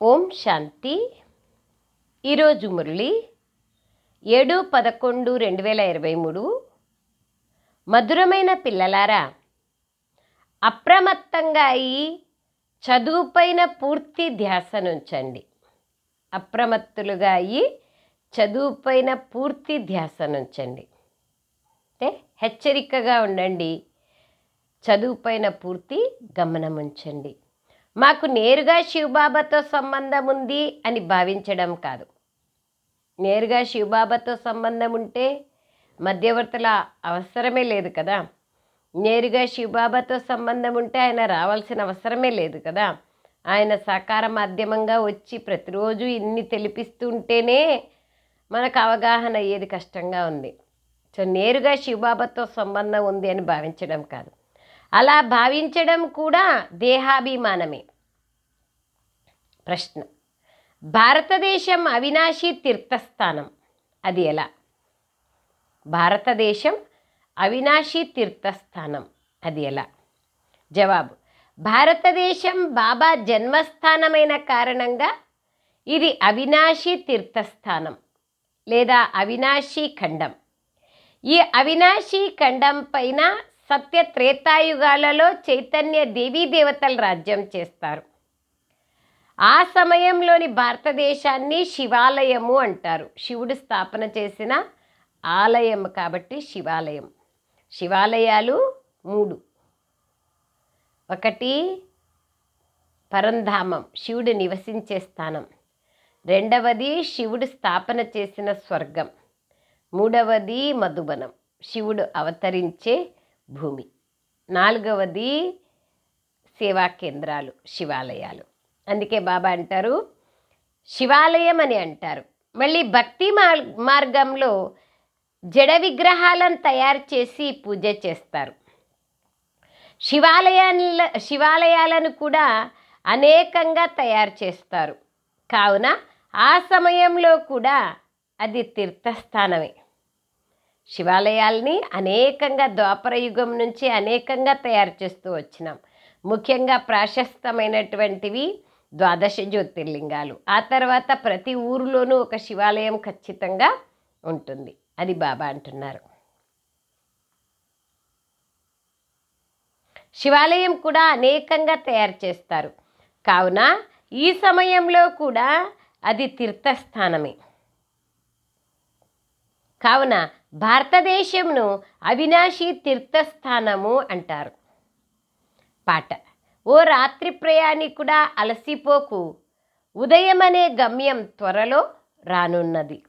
ఓం శాంతి. ఈరోజు మురళి 7/11/2023. మధురమైన పిల్లలారా, అప్రమత్తంగా అయి చదువుపైన పూర్తి ధ్యాసనుంచండి. అప్రమత్తులుగా అయి చదువుపైన పూర్తి ధ్యాసనుంచండి. అంటే హెచ్చరికగా ఉండండి, చదువుపైన పూర్తి గమనముంచండి. మాకు నేరుగా శివబాబాతో సంబంధం ఉంది అని భావించడం కాదు. నేరుగా శివబాబాతో సంబంధం ఉంటే మధ్యవర్తుల అవసరమే లేదు కదా. నేరుగా శివబాబాతో సంబంధం ఉంటే ఆయన రావాల్సిన అవసరమే లేదు కదా. ఆయన సాకార మాధ్యమంగా వచ్చి ప్రతిరోజు ఇన్ని తెలిపిస్తుంటేనే మనకు అవగాహన అయ్యేది కష్టంగా ఉంది. సో నేరుగా శివబాబాతో సంబంధం ఉంది అని భావించడం కాదు. అలా భావించడం కూడా దేహాభిమానమే. ప్రశ్న: భారతదేశం అవినాశి తీర్థస్థానం, అది ఎలా? భారతదేశం అవినాశి తీర్థస్థానం, అది ఎలా? జవాబు: భారతదేశం బాబా జన్మస్థానమైన కారణంగా ఇది అవినాశి తీర్థస్థానం లేదా అవినాశి ఖండం. ఈ అవినాశి ఖండం పైన సత్య త్రేతాయుగాలలో చైతన్య దేవీ దేవతలు రాజ్యం చేస్తారు. ఆ సమయంలోని భారతదేశాన్ని శివాలయము అంటారు. శివుడు స్థాపన చేసిన ఆలయం కాబట్టి శివాలయం. శివాలయాలు 3. ఒకటి పరంధామం, శివుడు నివసించే స్థానం. రెండవది శివుడు స్థాపన చేసిన స్వర్గం. మూడవది మధుబనం, శివుడు అవతరించే భూమి. నాలుగవది సేవా కేంద్రాలు, శివాలయాలు. అందుకే బాబా అంటారు శివాలయం అని అంటారు. మళ్ళీ భక్తి మార్గంలో జడ విగ్రహాలను తయారు చేసి పూజ చేస్తారు. శివాలయాలను కూడా అనేకంగా తయారు చేస్తారు. కావున ఆ సమయంలో కూడా అది తీర్థస్థానమే. శివాలయాల్ని అనేకంగా ద్వాపర యుగం నుంచి అనేకంగా తయారు చేస్తూ వచ్చినాం. ముఖ్యంగా ప్రాశస్తమైనటువంటివి 12 జ్యోతిర్లింగాలు. ఆ తర్వాత ప్రతి ఊరిలోనూ ఒక శివాలయం ఖచ్చితంగా ఉంటుంది. అది బాబా అంటున్నారు. శివాలయం కూడా అనేకంగా తయారు చేస్తారు. కావున ఈ సమయంలో కూడా అది తీర్థస్థానమే. కావున భారతదేశంను అవినాశి తీర్థస్థానము అంటారు. పాట: ఓ రాత్రి ప్రయాణికుడా అలసిపోకు, ఉదయం అనే గమ్యం త్వరలో రానున్నది.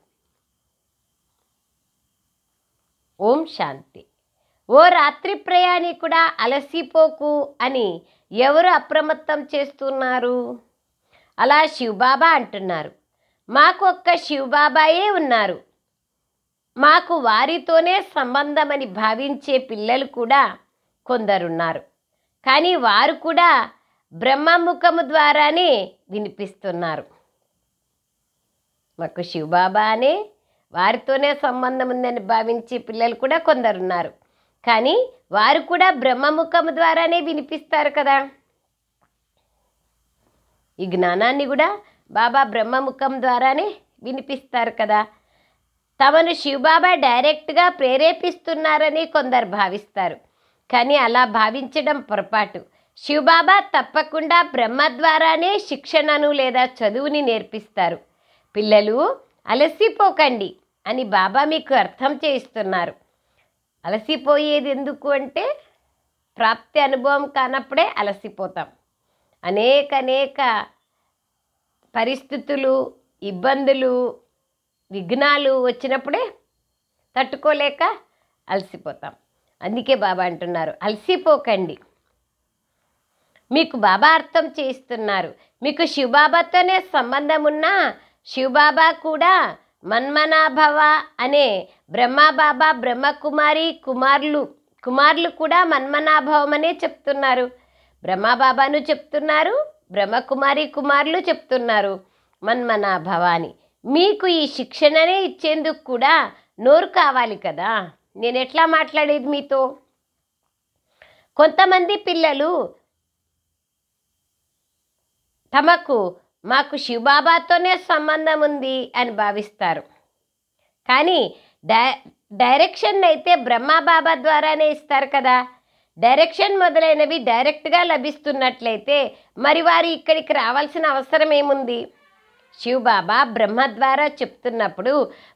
ఓం శాంతి. ఓ రాత్రి ప్రయాణికుడా అలసిపోకు అని ఎవరు అప్రమత్తం చేస్తున్నారు? అలా శివబాబా అంటున్నారు. మాకు ఒక్క శివబాబాయే ఉన్నారు. మాకు వారితోనే సంబంధమని భావించే పిల్లలు కూడా కొందరున్నారు. కానీ వారు కూడా బ్రహ్మముఖము ద్వారానే వినిపిస్తున్నారు. మాకు శివబాబా అనే వారితోనే సంబంధం ఉందని భావించే పిల్లలు కూడా కొందరున్నారు. కానీ వారు కూడా బ్రహ్మముఖము ద్వారానే వినిపిస్తారు కదా. ఈ జ్ఞానాన్ని కూడా బాబా బ్రహ్మముఖం ద్వారానే వినిపిస్తారు కదా. తమను శివబాబా డైరెక్ట్గా ప్రేరేపిస్తున్నారని కొందరు భావిస్తారు. కానీ అలా భావించడం పొరపాటు. శివబాబా తప్పకుండా బ్రహ్మ ద్వారానే శిక్షణను లేదా చదువుని నేర్పిస్తారు. పిల్లలు అలసిపోకండి అని బాబా మీకు అర్థం చేయిస్తున్నారు. అలసిపోయేది ఎందుకు అంటే ప్రాప్తి అనుభవం కానప్పుడే అలసిపోతాం. అనేక పరిస్థితులు, ఇబ్బందులు, విఘ్నాలు వచ్చినప్పుడే తట్టుకోలేక అలసిపోతాం. అందుకే బాబా అంటున్నారు అలసిపోకండి. మీకు బాబా అర్థం చేయిస్తున్నారు. మీకు శివబాబాతోనే సంబంధం ఉన్నా శివబాబా కూడా మన్మనాభవ అనే బ్రహ్మబాబా బ్రహ్మకుమారి కుమారులు కూడా మన్మనాభవం అనే చెప్తున్నారు. బ్రహ్మబాబాను చెప్తున్నారు, బ్రహ్మకుమారి కుమారులు చెప్తున్నారు మన్మనాభవ అని. మీకు ఈ శిక్షణనే ఇచ్చేందుకు కూడా నోరు కావాలి కదా. నేను ఎట్లా మాట్లాడేది మీతో? కొంతమంది పిల్లలు తమకు మాకు శివబాబాతోనే సంబంధం ఉంది అని భావిస్తారు. కానీ డైరెక్షన్ అయితే బ్రహ్మబాబా ద్వారానే ఇస్తారు కదా. డైరెక్షన్ మొదలైనవి డైరెక్ట్గా లభిస్తున్నట్లయితే మరి వారు ఇక్కడికి రావాల్సిన అవసరం ఏముంది? శివబాబా బ్రహ్మ ద్వారా చెప్తున్నప్పుడు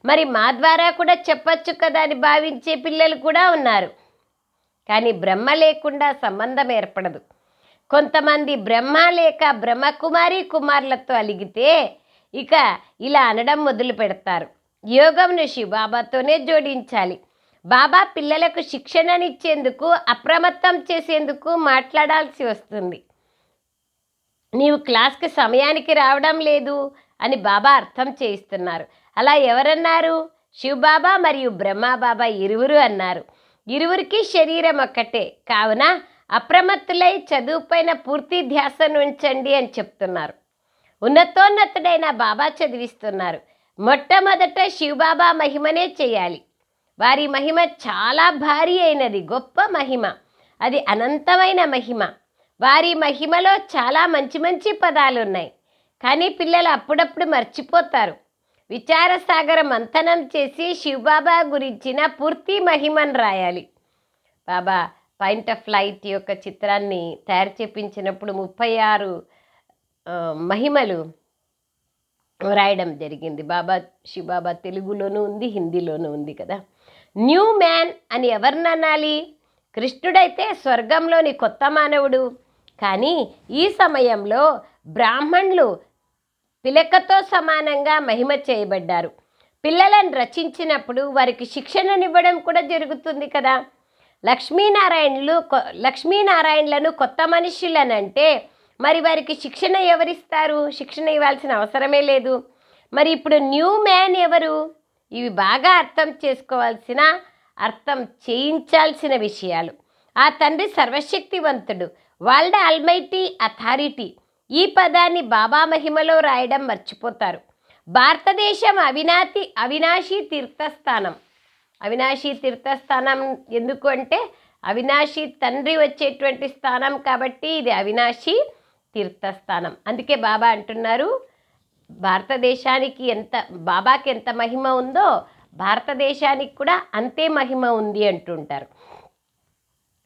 మరి మా ద్వారా కూడా చెప్పచ్చు కదా అని భావించే పిల్లలు కూడా ఉన్నారు. కానీ బ్రహ్మ లేకుండా సంబంధం ఏర్పడదు. కొంతమంది బ్రహ్మ లేక బ్రహ్మకుమారి కుమారులతో అలిగితే ఇక ఇలా అనడం మొదలు పెడతారు, యోగంను శివబాబాతోనే జోడించాలి. బాబా పిల్లలకు శిక్షణనిచ్చేందుకు అప్రమత్తం చేసేందుకు మాట్లాడాల్సి వస్తుంది. నీవు క్లాస్కి సమయానికి రావడం లేదు అని బాబా అర్థం చేయిస్తున్నారు. అలా ఎవరన్నారు? శివబాబా మరియు బ్రహ్మబాబా ఇరువురు అన్నారు. ఇరువురికి శరీరం ఒక్కటే కావున అప్రమత్తులై చదువుపైన పూర్తి ధ్యాసను ఉంచండి అని చెప్తున్నారు. ఉన్నతోన్నతుడైన బాబా చదివిస్తున్నారు. మొట్టమొదట శివబాబా మహిమనే చేయాలి. వారి మహిమ చాలా భారీ అయినది, గొప్ప మహిమ, అది అనంతమైన మహిమ. వారి మహిమలో చాలా మంచి మంచి పదాలు ఉన్నాయి. కానీ పిల్లలు అప్పుడప్పుడు మర్చిపోతారు. విచారసాగర మంథనం చేసి శివబాబా గురించిన పూర్తి మహిమను రాయాలి. బాబా పాయింట్ ఆఫ్ లైట్ యొక్క చిత్రాన్ని తయారు చేపించినప్పుడు 36 మహిమలు రాయడం జరిగింది. శివబాబా తెలుగులోనూ ఉంది, హిందీలోనూ ఉంది కదా. న్యూ మ్యాన్ అని ఎవరిని అనాలి? కృష్ణుడైతే స్వర్గంలోని కొత్త మానవుడు. కానీ ఈ సమయంలో బ్రాహ్మణులు పిలకతో సమానంగా మహిమ చేయబడ్డారు. పిల్లలను రచించినప్పుడు వారికి శిక్షణనివ్వడం కూడా జరుగుతుంది కదా. లక్ష్మీనారాయణలను కొత్త మనుషులనంటే మరి వారికి శిక్షణ ఎవరిస్తారు? శిక్షణ ఇవ్వాల్సిన అవసరమే లేదు. మరి ఇప్పుడు న్యూ మ్యాన్ ఎవరు? ఇవి బాగా అర్థం చేయించాల్సిన విషయాలు. ఆ తండ్రి సర్వశక్తివంతుడు, వరల్డ్ ఆల్మైటీ అథారిటీ. ఈ పదాన్ని బాబా మహిమలో రాయడం మర్చిపోతారు. భారతదేశం అవినాశీ తీర్థస్థానం. అవినాశీ తీర్థస్థానం ఎందుకు అంటే అవినాశీ తండ్రి వచ్చేటువంటి స్థానం కాబట్టి ఇది అవినాశీ తీర్థస్థానం. అందుకే బాబా అంటున్నారు, భారతదేశానికి బాబాకి ఎంత మహిమ ఉందో భారతదేశానికి కూడా అంతే మహిమ ఉంది అంటుంటారు.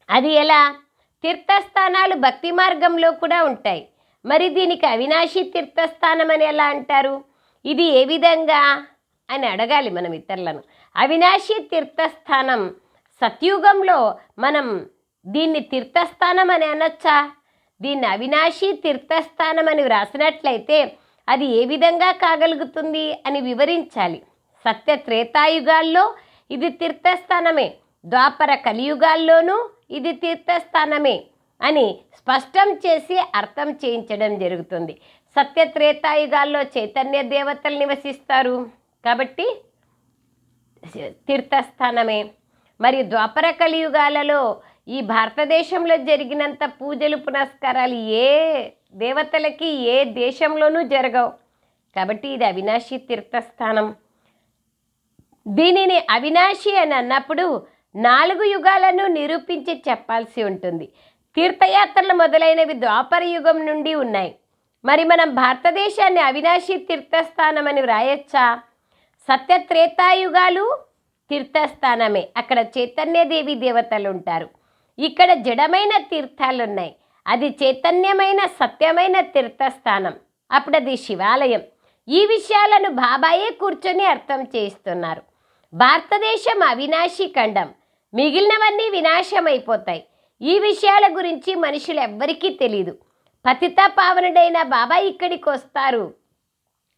అది ఎలా? తీర్థస్థానాలు భక్తి మార్గంలో కూడా ఉంటాయి. మరి దీనికి అవినాశీ తీర్థస్థానం అని ఎలా అంటారు? ఇది ఏ విధంగా అని అడగాలి మనం ఇతరులను. అవినాశీ తీర్థస్థానం సత్యుగంలో మనం దీన్ని తీర్థస్థానం అని అనొచ్చా? దీన్ని అవినాశీ తీర్థస్థానం అని వ్రాసినట్లయితే అది ఏ విధంగా కాగలుగుతుంది అని వివరించాలి. సత్య త్రేతాయుగాల్లో ఇది తీర్థస్థానమే, ద్వాపర కలియుగాల్లోనూ ఇది తీర్థస్థానమే అని స్పష్టం చేసి అర్థం చేయించడం జరుగుతుంది. సత్య త్రేతాయుగాల్లో చైతన్య దేవతలు నివసిస్తారు కాబట్టి తీర్థస్థానమే. మరియు ద్వాపర కలియుగాలలో ఈ భారతదేశంలో జరిగినంత పూజలు పునస్కారాలు ఏ దేవతలకి ఏ దేశంలోనూ జరగవు కాబట్టి ఇది అవినాశీ తీర్థస్థానం. దీనిని అవినాశి అని అన్నప్పుడు 4 యుగాలను నిరూపించి చెప్పాల్సి ఉంటుంది. తీర్థయాత్రలు మొదలైనవి ద్వాపర యుగం నుండి ఉన్నాయి. మరి మనం భారతదేశాన్ని అవినాశీ తీర్థస్థానం అని వ్రాయచ్చా? సత్య త్రేతాయుగాలు తీర్థస్థానమే, అక్కడ చైతన్యదేవి దేవతలు ఉంటారు. ఇక్కడ జడమైన తీర్థాలు ఉన్నాయి, అది చైతన్యమైన సత్యమైన తీర్థస్థానం, అప్పుడు అది శివాలయం. ఈ విషయాలను బాబాయే కూర్చొని అర్థం చేయిస్తున్నారు. భారతదేశం అవినాశీ ఖండం, మిగిలినవన్నీ వినాశమైపోతాయి. ఈ విషయాల గురించి మనుషులు ఎవ్వరికీ తెలియదు. పతిత పావనుడైన బాబా ఇక్కడికి వస్తారు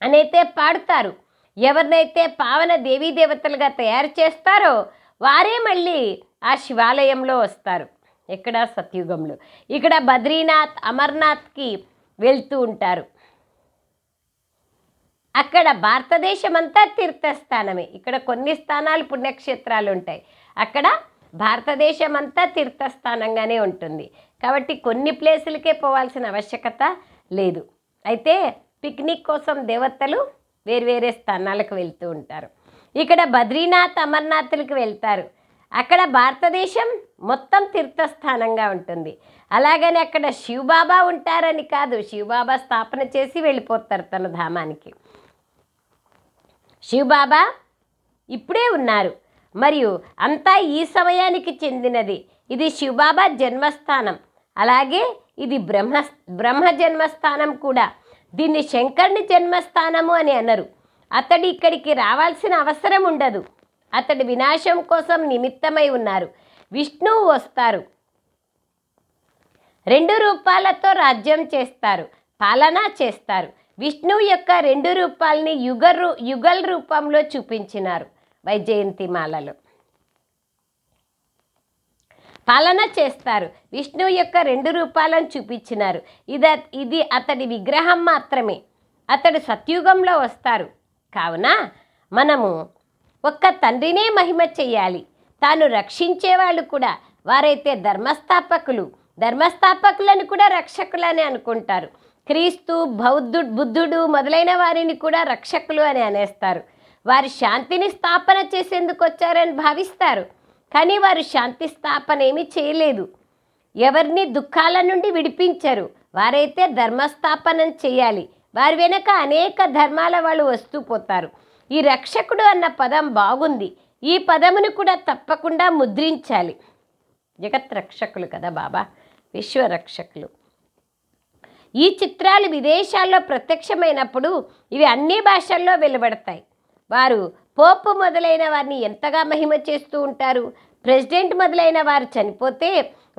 అనైతే పాడుతారు. ఎవరినైతే పావన దేవీ దేవతలుగా తయారు చేస్తారో వారే మళ్ళీ ఆ శివాలయంలో వస్తారు. ఎక్కడ? సత్యుగంలో. ఇక్కడ బద్రీనాథ్, అమర్నాథ్కి వెళ్తూ ఉంటారు. అక్కడ భారతదేశం అంతా తీర్థస్థానమే. ఇక్కడ కొన్ని స్థానాలు పుణ్యక్షేత్రాలు ఉంటాయి, అక్కడ భారతదేశం అంతా తీర్థస్థానంగానే ఉంటుంది. కాబట్టి కొన్ని ప్లేసులకే పోవాల్సిన ఆవశ్యకత లేదు. అయితే పిక్నిక్ కోసం దేవతలు వేరువేరే స్థానాలకు వెళ్తూ ఉంటారు. ఇక్కడ బద్రీనాథ్, అమర్నాథ్లకు వెళ్తారు. అక్కడ భారతదేశం మొత్తం తీర్థస్థానంగా ఉంటుంది. అలాగని అక్కడ శివబాబా ఉంటారని కాదు, శివబాబా స్థాపన చేసి వెళ్ళిపోతారు తన ధామానికి. శివబాబా ఇప్పుడే ఉన్నారు, మరియు అంతా ఈ సమయానికి చెందినది. ఇది శివబాబా జన్మస్థానం, అలాగే ఇది బ్రహ్మ జన్మస్థానం కూడా. దీన్ని శంకరుని జన్మస్థానము అని అనరు. అతడు ఇక్కడికి రావాల్సిన అవసరం ఉండదు. అతడి వినాశం కోసం నిమిత్తమై ఉన్నారు. విష్ణువు వస్తారు, 2 రూపాలతో రాజ్యం చేస్తారు, పాలన చేస్తారు. విష్ణువు యొక్క 2 రూపాలని యుగల్ రూపంలో చూపించినారు వైజయంతిమాలలో. పాలన చేస్తారు, విష్ణువు యొక్క 2 రూపాలను చూపించినారు. ఇది అతడి విగ్రహం మాత్రమే. అతడు సత్యుగంలో వస్తారు. కావున మనము ఒక్క తండ్రినే మహిమ చెయ్యాలి. తాను రక్షించేవాళ్ళు కూడా వారైతే ధర్మస్థాపకులను కూడా రక్షకులని అనుకుంటారు. క్రీస్తు, బుద్ధుడు మొదలైన వారిని కూడా రక్షకులు అని అనేస్తారు. వారు శాంతిని స్థాపన చేసేందుకు వచ్చారని భావిస్తారు, కానీ వారు శాంతి స్థాపన ఏమీ చేయలేదు. ఎవరిని దుఃఖాల నుండి విడిపించరు. వారైతే ధర్మస్థాపనం చేయాలి. వారి వెనక అనేక ధర్మాల వాళ్ళు వస్తూ పోతారు. ఈ రక్షకుడు అన్న పదం బాగుంది. ఈ పదమును కూడా తప్పకుండా ముద్రించాలి. జగత్ రక్షకులు కదా బాబా, విశ్వరక్షకులు. ఈ చిత్రాలు విదేశాల్లో ప్రత్యక్షమైనప్పుడు ఇవి అన్ని భాషల్లో వెలువడతాయి. వారు పోపు మొదలైన వారిని ఎంతగా మహిమ చేస్తూ ఉంటారు. ప్రెసిడెంట్ మొదలైన వారు చనిపోతే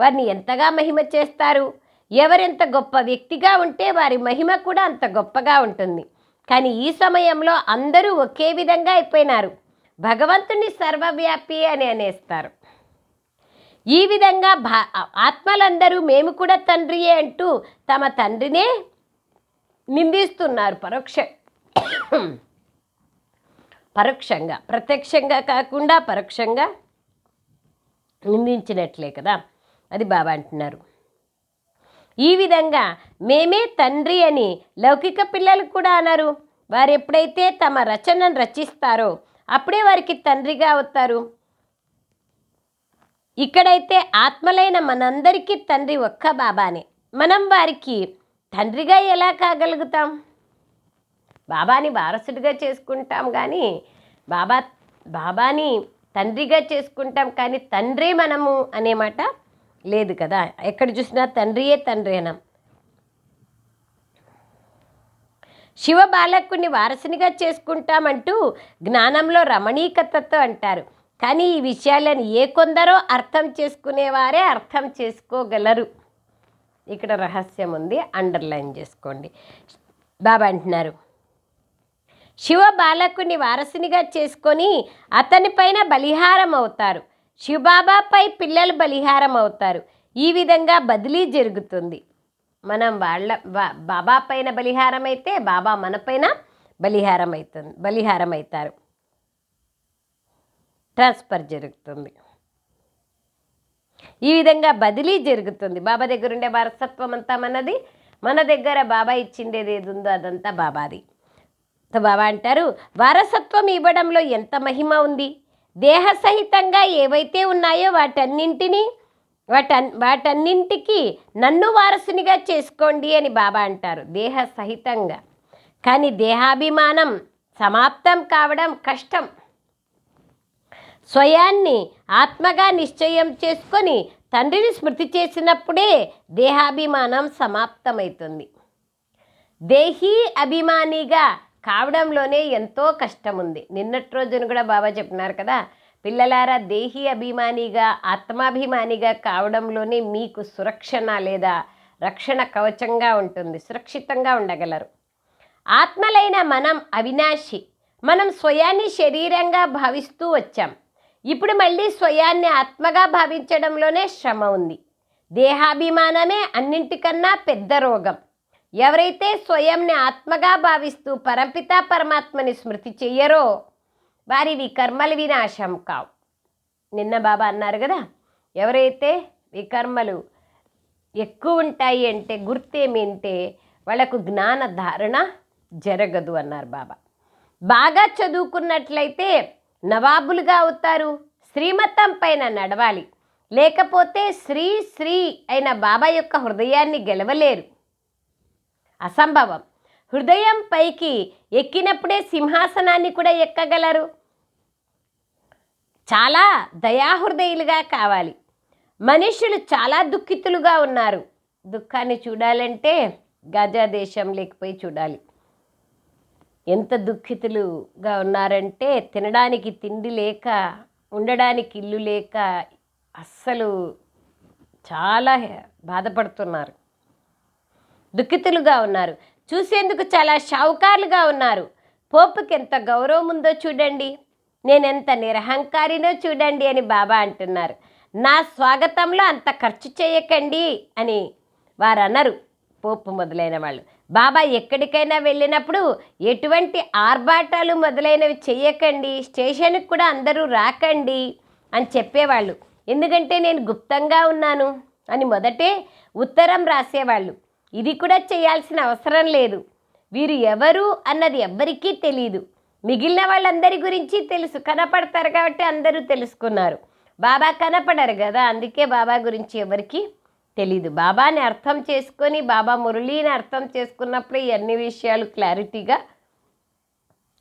వారిని ఎంతగా మహిమ చేస్తారు. ఎవరెంత గొప్ప వ్యక్తిగా ఉంటే వారి మహిమ కూడా అంత గొప్పగా ఉంటుంది. కానీ ఈ సమయంలో అందరూ ఒకే విధంగా అయిపోయినారు. భగవంతుని సర్వవ్యాపి అని అనేస్తారు. ఈ విధంగా ఆత్మలందరూ మేము కూడా తండ్రియే అంటూ తమ తండ్రినే నిందిస్తున్నారు. పరోక్షంగా, ప్రత్యక్షంగా కాకుండా పరోక్షంగా నిందించినట్లే కదా, అది బాబా అంటున్నారు. ఈ విధంగా మేమే తండ్రి అని లౌకిక పిల్లలు కూడా అన్నారు. వారు ఎప్పుడైతే తమ రచనను రచిస్తారో అప్పుడే వారికి తండ్రిగా అవుతారు. ఇక్కడైతే ఆత్మలైన మనందరికీ తండ్రి ఒక్క బాబానే. మనం వారికి తండ్రిగా ఎలా కాగలుగుతాం? బాబాని వారసుడిగా చేసుకుంటాం, కానీ బాబాని తండ్రిగా చేసుకుంటాం, కానీ తండ్రి మనము అనే మాట లేదు కదా. ఎక్కడ చూసినా తండ్రియే తండ్రి అనం. శివ బాలకుని వారసునిగా చేసుకుంటామంటూ జ్ఞానంలో రమణీకతతో అంటారు. కానీ ఈ విషయాలను కొందరో అర్థం చేసుకునేవారే అర్థం చేసుకోగలరు. ఇక్కడ రహస్యం ఉంది, అండర్లైన్ చేసుకోండి. బాబా అంటున్నారు, శివ బాలకుని వారసునిగా చేసుకొని అతనిపైన బలిహారం అవుతారు. శివబాబాపై పిల్లలు బలిహారం అవుతారు. ఈ విధంగా బదిలీ జరుగుతుంది. మనం బాబా పైన బలిహారం అయితే బాబా మన పైన బలిహారం అవుతారు. ట్రాన్స్ఫర్ జరుగుతుంది. ఈ విధంగా బదిలీ జరుగుతుంది. బాబా దగ్గర ఉండే వారసత్వం అంతా మనది. మన దగ్గర బాబా ఇచ్చిండేది ఏది ఉందో అదంతా బాబాది. బాబా అంటారు, వారసత్వం ఇవ్వడంలో ఎంత మహిమ ఉంది. దేహ సహితంగా ఏవైతే ఉన్నాయో వాటన్నింటికి నన్ను వారసునిగా చేసుకోండి అని బాబా అంటారు, దేహ సహితంగా. కానీ దేహాభిమానం సమాప్తం కావడం కష్టం. స్వయాన్ని ఆత్మగా నిశ్చయం చేసుకొని తండ్రిని స్మృతి చేసినప్పుడే దేహాభిమానం సమాప్తమవుతుంది. దేహీ అభిమానిగా కావడంలోనే ఎంతో కష్టం ఉంది. నిన్నటి రోజున కూడా బాబా చెప్పినారు కదా, పిల్లలారా దేహీ అభిమానిగా ఆత్మాభిమానిగా కావడంలోనే మీకు సురక్షణ లేదా రక్షణ కవచంగా ఉంటుంది. సురక్షితంగా ఉండగలరు. ఆత్మలైన మనం అవినాశి. మనం స్వయాన్ని శరీరంగా భావిస్తూ వచ్చాం. ఇప్పుడు మళ్ళీ స్వయాన్ని ఆత్మగా భావించడంలోనే శ్రమ ఉంది. దేహాభిమానమే అన్నింటికన్నా పెద్ద రోగం. ఎవరైతే స్వయంని ఆత్మగా భావిస్తూ పరంపిత పరమాత్మని స్మృతి చెయ్యరో వారివి కర్మలు వినాశం కావు. నిన్న బాబా అన్నారు కదా, ఎవరైతే వికర్మలు ఎక్కువ ఉంటాయి అంటే గుర్తేమింటే వాళ్ళకు జ్ఞాన ధారణ జరగదు అన్నారు బాబా. బాగా చదువుకున్నట్లయితే నవాబులుగా అవుతారు, శ్రీమతం పైన నడవాలి. లేకపోతే శ్రీ శ్రీ అయిన బాబా యొక్క హృదయాన్ని గెలవలేరు, అసంభవం. హృదయం పైకి ఎక్కినప్పుడే సింహాసనాన్ని కూడా ఎక్కగలరు. చాలా దయాహృదయులుగా కావాలి. మనుషులు చాలా దుఃఖితులుగా ఉన్నారు. దుఃఖాన్ని చూడాలంటే గజా దేశం లేకపోయి చూడాలి. ఎంత దుఃఖితులుగా ఉన్నారంటే తినడానికి తిండి లేక, ఉండడానికి ఇల్లు లేక అస్సలు చాలా బాధపడుతున్నారు, దుఃఖితులుగా ఉన్నారు. చూసేందుకు చాలా షావుకారులుగా ఉన్నారు. పోపుకి ఎంత గౌరవం ఉందో చూడండి, నేనెంత నిరహంకారినో చూడండి అని బాబా అంటున్నారు. నా స్వాగతంలో అంత ఖర్చు చేయకండి అని వారు అన్నారు, పోపు మొదలైన వాళ్ళు. బాబా ఎక్కడికైనా వెళ్ళినప్పుడు ఎటువంటి ఆర్భాటాలు మొదలైనవి చెయ్యకండి, స్టేషన్కి కూడా అందరూ రాకండి అని చెప్పేవాళ్ళు. ఎందుకంటే నేను గుప్తంగా ఉన్నాను అని మొదటే ఉత్తరం రాసేవాళ్ళు. ఇది కూడా చేయాల్సిన అవసరం లేదు. వీరు ఎవరు అన్నది ఎవ్వరికీ తెలియదు. మిగిలిన వాళ్ళందరి గురించి తెలుసు, కనపడతారు కాబట్టి అందరూ తెలుసుకున్నారు. బాబా కనపడరు కదా, అందుకే బాబా గురించి ఎవరికి తెలీదు. బాబాని అర్థం చేసుకొని, బాబా మురళీని అర్థం చేసుకున్నప్పుడు ఈ అన్ని విషయాలు క్లారిటీగా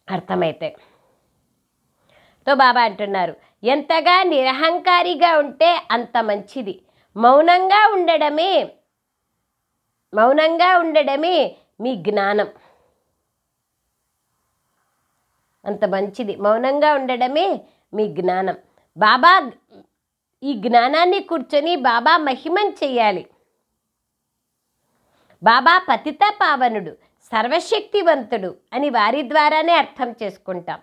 అర్థమవుతాయి. తో బాబా అంటున్నారు, ఎంతగా నిరహంకారిగా ఉంటే అంత మంచిది. మౌనంగా ఉండడమే మీ జ్ఞానం. అంత మంచిది, మౌనంగా ఉండడమే మీ జ్ఞానం. బాబా ఈ జ్ఞానాన్ని కూర్చొని బాబా మహిమను చెయ్యాలి. బాబా పతిత పావనుడు, సర్వశక్తివంతుడు అని వారి ద్వారానే అర్థం చేసుకుంటాం.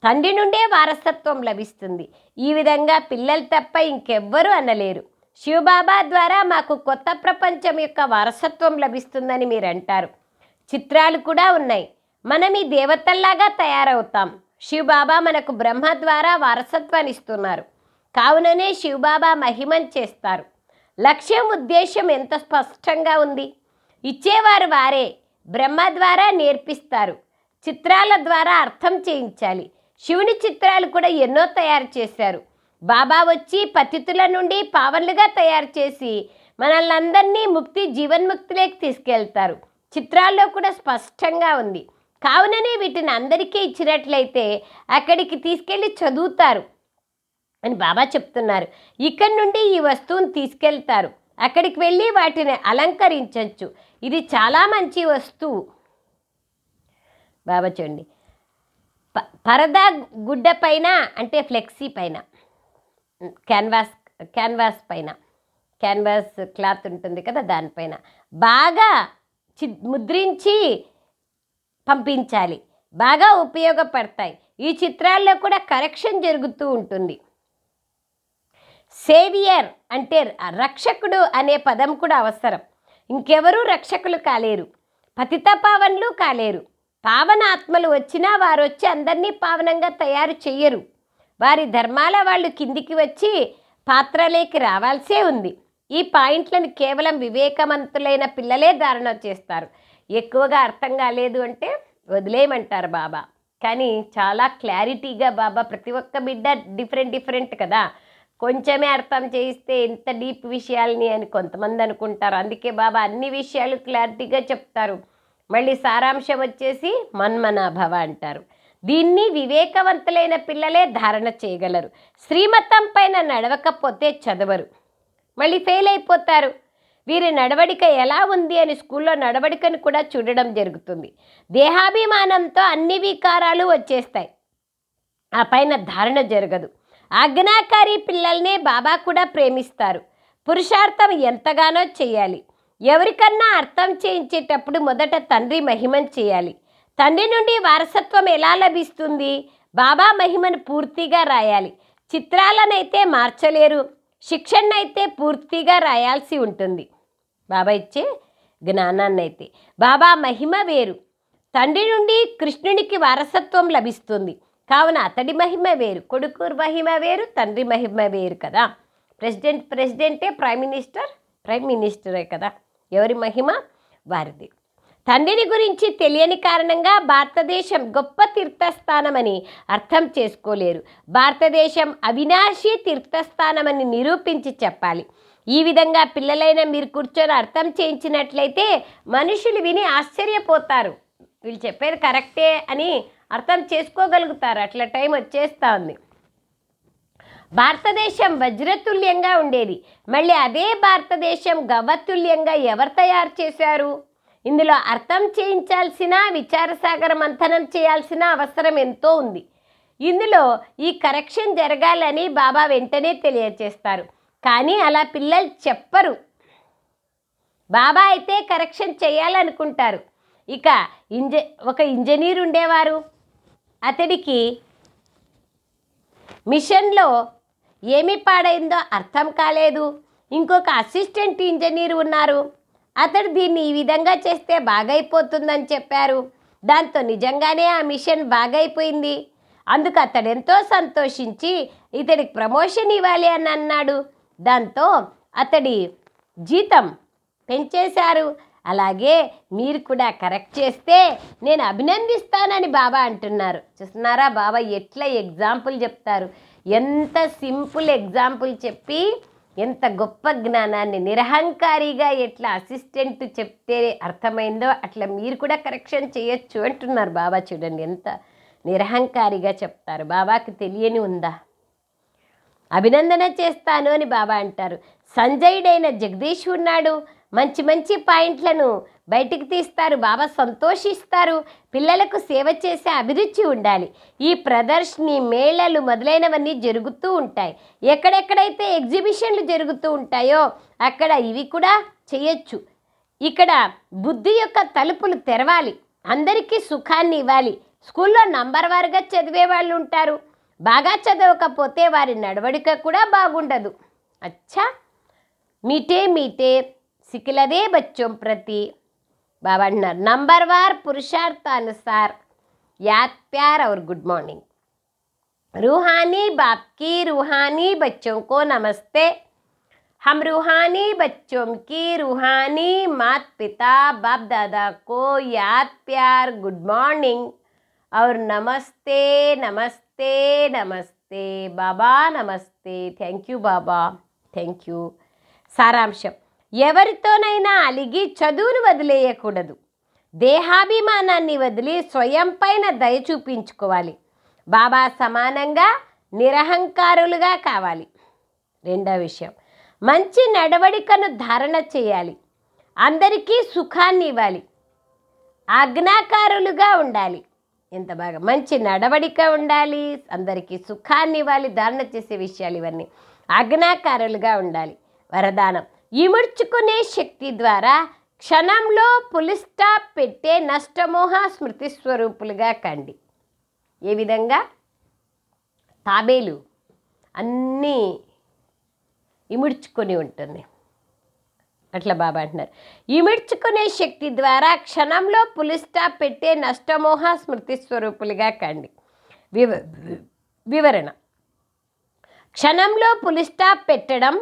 తండ్రి నుండే వారసత్వం లభిస్తుంది. ఈ విధంగా పిల్లలు తప్ప ఇంకెవ్వరూ అనలేరు. శివబాబా ద్వారా మాకు కొత్త ప్రపంచం యొక్క వారసత్వం లభిస్తుందని మీరు అంటారు. చిత్రాలు కూడా ఉన్నాయి. మనం ఈ దేవతల్లాగా తయారవుతాం. శివబాబా మనకు బ్రహ్మ ద్వారా వారసత్వాన్ని ఇస్తున్నారు. కావుననే శివబాబా మహిమను చేస్తారు. లక్ష్యం, ఉద్దేశం ఎంత స్పష్టంగా ఉంది. ఇచ్చేవారు వారే. బ్రహ్మ ద్వారా నేర్పిస్తారు. చిత్రాల ద్వారా అర్థం చేయించాలి. శివుని చిత్రాలు కూడా ఎన్నో తయారు చేశారు. బాబా వచ్చి పతితుల నుండి పావనులుగా తయారు చేసి మనల్ని అందరినీ జీవన్ముక్తిలోకి తీసుకెళ్తారు. చిత్రాల్లో కూడా స్పష్టంగా ఉంది. కావుననే వీటిని అందరికీ ఇచ్చినట్లయితే అక్కడికి తీసుకెళ్ళి చదువుతారు అని బాబా చెప్తున్నారు. ఇక్కడి నుండి ఈ వస్తువుని తీసుకెళ్తారు, అక్కడికి వెళ్ళి వాటిని అలంకరించవచ్చు. ఇది చాలా మంచి వస్తువు. బాబా చూడండి, పరదా గుడ్డ పైన అంటే ఫ్లెక్సీ పైన, క్యాన్వాస్ పైన, క్యాన్వాస్ క్లాత్ ఉంటుంది కదా, దానిపైన బాగా ముద్రించి పంపించాలి. బాగా ఉపయోగపడతాయి. ఈ చిత్రాల్లో కూడా కరెక్షన్ జరుగుతూ ఉంటుంది. సేవియర్ అంటే రక్షకుడు అనే పదం కూడా అవసరం. ఇంకెవరూ రక్షకులు కాలేరు, పతిత పావనులు కాలేరు. పావన ఆత్మలు వచ్చినా వారు వచ్చి అందరినీ పావనంగా తయారు చెయ్యరు. వారి ధర్మాల వాళ్ళు కిందికి వచ్చి పాత్రలోకి రావాల్సే ఉంది. ఈ పాయింట్లను కేవలం వివేకవంతులైన పిల్లలే ధారణ చేస్తారు. ఎక్కువగా అర్థం కాలేదు అంటే వదిలేయమంటారు బాబా. కానీ చాలా క్లారిటీగా బాబా ప్రతి ఒక్క బిడ్డ డిఫరెంట్ కదా, కొంచెమే అర్థం చేయిస్తే ఎంత డీప్ విషయాల్ని అని కొంతమంది అనుకుంటారు. అందుకే బాబా అన్ని విషయాలు క్లారిటీగా చెప్తారు. మళ్ళీ సారాంశం వచ్చేసి మన్మనాభవ అంటారు. దీన్ని వివేకవంతులైన పిల్లలే ధారణ చేయగలరు. శ్రీమతం పైన నడవకపోతే చదవరు, మళ్ళీ ఫెయిల్ అయిపోతారు. వీరి నడవడిక ఎలా ఉంది అని స్కూల్లో నడవడికను కూడా చూడడం జరుగుతుంది. దేహాభిమానంతో అన్ని వికారాలు వచ్చేస్తాయి, ఆ పైన ధారణ జరగదు. ఆజ్ఞాకారి పిల్లల్నే బాబా కూడా ప్రేమిస్తారు. పురుషార్థం ఎంతగానో చేయాలి. ఎవరికన్నా అర్థం చేయించేటప్పుడు మొదట తండ్రి మహిమను చేయాలి. తండ్రి నుండి వారసత్వం ఎలా లభిస్తుంది? బాబా మహిమను పూర్తిగా రాయాలి. చిత్రాలనైతే మార్చలేరు, శిక్షణనైతే పూర్తిగా రాయాల్సి ఉంటుంది. బాబా ఇచ్చే జ్ఞానాన్నైతే. బాబా మహిమ వేరు. తండ్రి నుండి కృష్ణునికి వారసత్వం లభిస్తుంది. కావున అతడి మహిమ వేరు, కొడుకు మహిమ వేరు, తండ్రి మహిమ వేరు కదా. ప్రెసిడెంటే, ప్రైమ్ మినిస్టరే కదా. ఎవరి మహిమ వారిది. తండ్రిని గురించి తెలియని కారణంగా భారతదేశం గొప్ప తీర్థస్థానమని అర్థం చేసుకోలేరు. భారతదేశం అవినాశి తీర్థస్థానమని నిరూపించి చెప్పాలి. ఈ విధంగా పిల్లలైన మీరు కూర్చొని అర్థం చేయించినట్లయితే మనుషులు విని ఆశ్చర్యపోతారు. వీళ్ళు చెప్పేది కరెక్టే అని అర్థం చేసుకోగలుగుతారు. అట్లా టైం వచ్చేస్తూ ఉంది. భారతదేశం వజ్రతుల్యంగా ఉండేది. మళ్ళీ అదే భారతదేశం గవ్వతుల్యంగా ఎవరు తయారు చేశారు? ఇందులో అర్థం చేయించాల్సిన, విచారసాగర మంథనం చేయాల్సిన అవసరం ఎంతో ఉంది. ఇందులో ఈ కరెక్షన్ జరగాలని బాబా వెంటనే తెలియచేస్తారు. కానీ అలా పిల్లలు చెప్పరు. బాబా అయితే కరెక్షన్ చేయాలనుకుంటారు. ఇక ఒక ఇంజనీర్ ఉండేవారు. అతడికి మిషన్లో ఏమి పాడైందో అర్థం కాలేదు. ఇంకొక అసిస్టెంట్ ఇంజనీర్ ఉన్నారు. అతడు దీన్ని ఈ విధంగా చేస్తే బాగైపోతుందని చెప్పారు. దాంతో నిజంగానే ఆ మిషన్ బాగైపోయింది. అందుకు అతడు ఎంతో సంతోషించి ఇతడికి ప్రమోషన్ ఇవ్వాలి అని అన్నాడు. దాంతో అతడి జీతం పెంచేశారు. అలాగే మీరు కూడా కరెక్ట్ చేస్తే నేను అభినందిస్తానని బాబా అంటున్నారు. చూస్తున్నారా బాబా ఎట్లా ఎగ్జాంపుల్ చెప్తారు? ఎంత సింపుల్ ఎగ్జాంపుల్ చెప్పి ఎంత గొప్ప జ్ఞానాన్ని నిరహంకారిగా ఎట్లా అసిస్టెంట్ చెప్తే అర్థమైందో అట్లా మీరు కూడా కరెక్షన్ చేయొచ్చు అంటున్నారు బాబా. చూడండి ఎంత నిరహంకారిగా చెప్తారు. బాబాకి తెలియని ఉందా? అభినందన చేస్తాను అని బాబా అంటారు. సంజయుడైన జగదీష్ ఉన్నాడు. మంచి మంచి పాయింట్లను బయటికి తీస్తారు. బాబా సంతోషిస్తారు. పిల్లలకు సేవ చేసే అభిరుచి ఉండాలి. ఈ ప్రదర్శని, మేళలు మొదలైనవన్నీ జరుగుతూ ఉంటాయి. ఎక్కడెక్కడైతే ఎగ్జిబిషన్లు జరుగుతూ ఉంటాయో అక్కడ ఇవి కూడా చేయొచ్చు. ఇక్కడ బుద్ధి యొక్క తలుపులు తెరవాలి. అందరికీ సుఖాన్ని ఇవ్వాలి. స్కూల్లో నంబర్ వారుగా చదివే వాళ్ళు ఉంటారు. బాగా చదవకపోతే వారి నడవడిక కూడా బాగుండదు. అచ్చా మీటే మీటే सिखलदे बच्चों प्रति बाबा नंबरवार पुरुषार्थानुसार याद प्यार और गुड मॉर्निंग। रूहानी बाप की रूहानी बच्चों को नमस्ते। हम रूहानी बच्चों की रूहानी माता पिता बाप दादा को याद प्यार गुड मॉर्निंग और नमस्ते नमस्ते नमस्ते बाबा नमस्ते। Thank you Baba, thank you. సారాంశం: ఎవరితోనైనా అలిగి చదువును వదిలేయకూడదు. దేహాభిమానాన్ని వదిలి స్వయం పైన దయ చూపించుకోవాలి. బాబా సమానంగా నిరహంకారులుగా కావాలి. రెండవ విషయం, మంచి నడవడికను ధారణ చేయాలి. అందరికీ సుఖాన్ని ఇవ్వాలి. ఆజ్ఞాకారులుగా ఉండాలి. ఎంత బాగా మంచి నడవడిక ఉండాలి, అందరికీ సుఖాన్ని ఇవ్వాలి, ధారణ చేసే విషయాలు ఇవన్నీ. ఆజ్ఞాకారులుగా ఉండాలి. వరదానం: ఇముడ్చుకునే శక్తి ద్వారా క్షణంలో పులి స్టాప్ పెట్టే నష్టమోహ స్మృతి స్వరూపులుగా కండి. ఏ విధంగా? తాబేలు అన్నీ ఇముడ్చుకొని ఉంటుంది. అట్లా బాబా అంటున్నారు, ఇముడ్చుకునే శక్తి ద్వారా క్షణంలో పులి స్టాప్ పెట్టే నష్టమోహ స్మృతి స్వరూపులుగా కండి. వివరణ: క్షణంలో పులి స్టాప్ పెట్టడం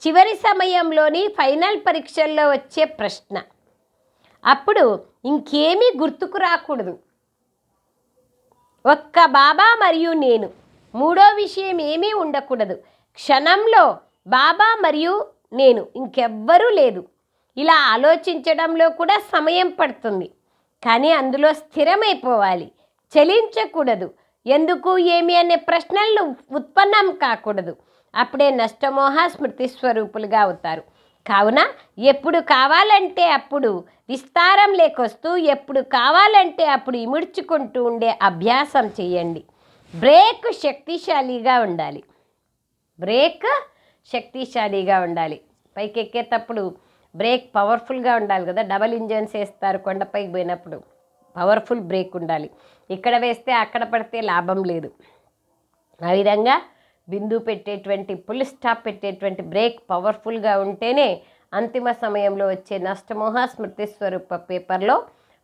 చివరి సమయంలోని ఫైనల్ పరీక్షల్లో వచ్చే ప్రశ్న. అప్పుడు ఇంకేమీ గుర్తుకు రాకూడదు. ఒక్క బాబా మరియు నేను, మూడో విషయం ఏమీ ఉండకూడదు. క్షణంలో బాబా మరియు నేను, ఇంకెవ్వరూ లేదు. ఇలా ఆలోచించడంలో కూడా సమయం పడుతుంది. కానీ అందులో స్థిరమైపోవాలి, చలించకూడదు. ఎందుకు, ఏమి అనే ప్రశ్నలు ఉత్పన్నం కాకూడదు. అప్పుడే నష్టమోహ స్మృతి స్వరూపులుగా అవుతారు. కావున ఎప్పుడు కావాలంటే అప్పుడు విస్తారం లేకొస్తూ, ఎప్పుడు కావాలంటే అప్పుడు ఇముడ్చుకుంటూ ఉండే అభ్యాసం చేయండి. బ్రేక్ శక్తిశాలిగా ఉండాలి. బ్రేక్ శక్తిశాలిగా ఉండాలి. పైకి ఎక్కేటప్పుడు బ్రేక్ పవర్ఫుల్గా ఉండాలి కదా. డబల్ ఇంజన్స్ వేస్తారు కొండపైకి పోయినప్పుడు, పవర్ఫుల్ బ్రేక్ ఉండాలి. ఇక్కడ వేస్తే అక్కడ పడితే లాభం లేదు. ఆ విధంగా బిందు పెట్టేటువంటి, పుల్ స్టాప్ పెట్టేటువంటి బ్రేక్ పవర్ఫుల్గా ఉంటేనే అంతిమ సమయంలో వచ్చే నష్టమోహ స్మృతి స్వరూప పేపర్లో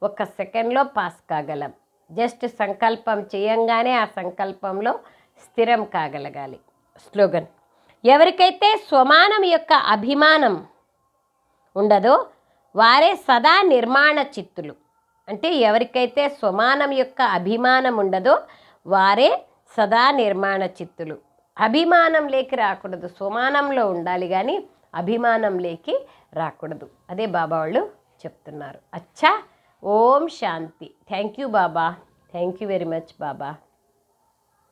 1 సెకండ్లో పాస్ కాగలం. జస్ట్ సంకల్పం చేయంగానే ఆ సంకల్పంలో స్థిరం కాగలగాలి. స్లోగన్: ఎవరికైతే స్వమానం యొక్క అభిమానం ఉండదో వారే సదా నిర్మాణ చిత్తులు. అంటే ఎవరికైతే స్వమానం యొక్క అభిమానం ఉండదో వారే సదా నిర్మాణ చిత్తులు. అభిమానం లేకి రాకూడదు, స్వమానంలో ఉండాలి కానీ అభిమానం లేకి రాకూడదు. అదే బాబా వాళ్ళు చెప్తున్నారు. అచ్చా, Om Shanti. Thank you Baba, thank you very much Baba.